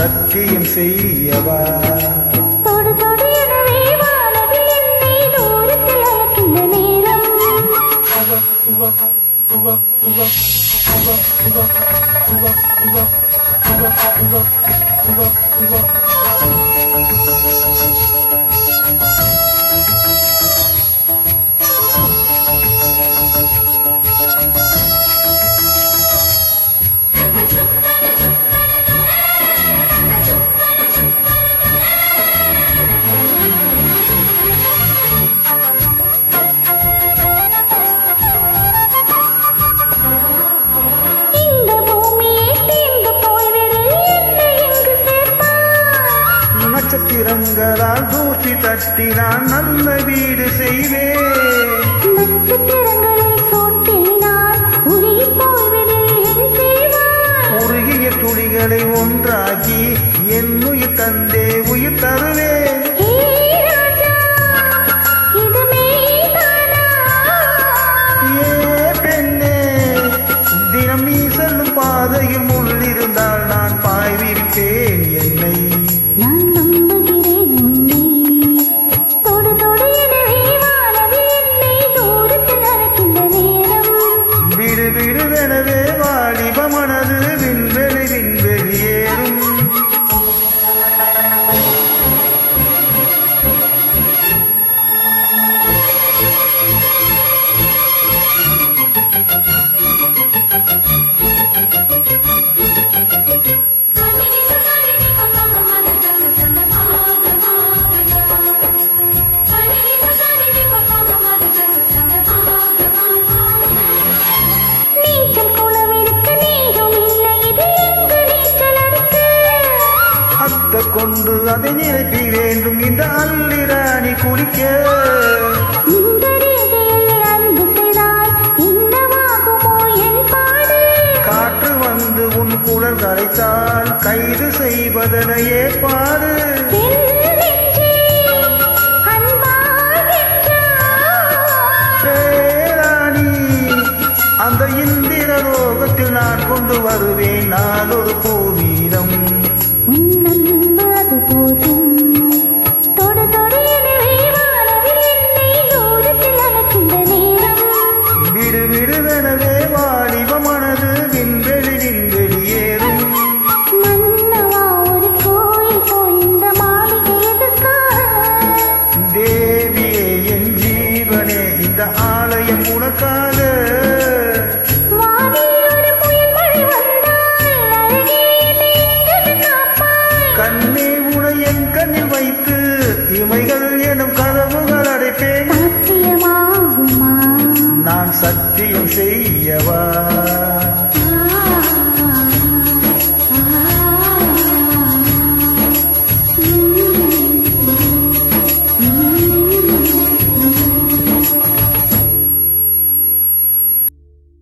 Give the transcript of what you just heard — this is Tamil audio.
சத்தியம் செய்யவா தொடு தொடு எனவே வானவில் என்னை தூரத்தில் அழைக்கின்ற நேரம் நட்சத்திரங்களால் தூசி தட்டி நான் நல்ல வீடு செய்வேன். நட்சத்திரங்களில் சோட்டினால் உருகி போய்விடு என் செய்வாய். உருகிய துளிகளை ஒன்றாக்கி என் உயிர் தந்தே உயிர் தருவேன். பெண்ணே தினம் நீ செல்லும் பாதையில் முள்ளிருந்தால் நான் பாய்விருப்பேன் என்னை விடுவிடுவெனவே வாலிபமனது விண்வெளி விண்வெளியேறும். கொண்டு அதை நிரப்பி வேண்டும் இந்த அல்லிராணி குளிக்க. காற்று வந்து உன் குழல் கரைத்தால் கைது செய்வதனையே பாரு. பேராணி அந்த இந்திர லோகத்தில் நான் கொண்டு வருவேன் நான் ஒரு பூவீரம். விடுவிடுவெனவே வாலிபமனது விண்வெளி விண்வெளியேறும். தேவியே என் ஜீவனே இந்த ஆலயம் உனக்காக. கண்ணே உனை என் கண்ணில் வைத்து இமைகள் எனும் கதவுகள் அடைப்பேன். நான் சத்தியம் செய்யவா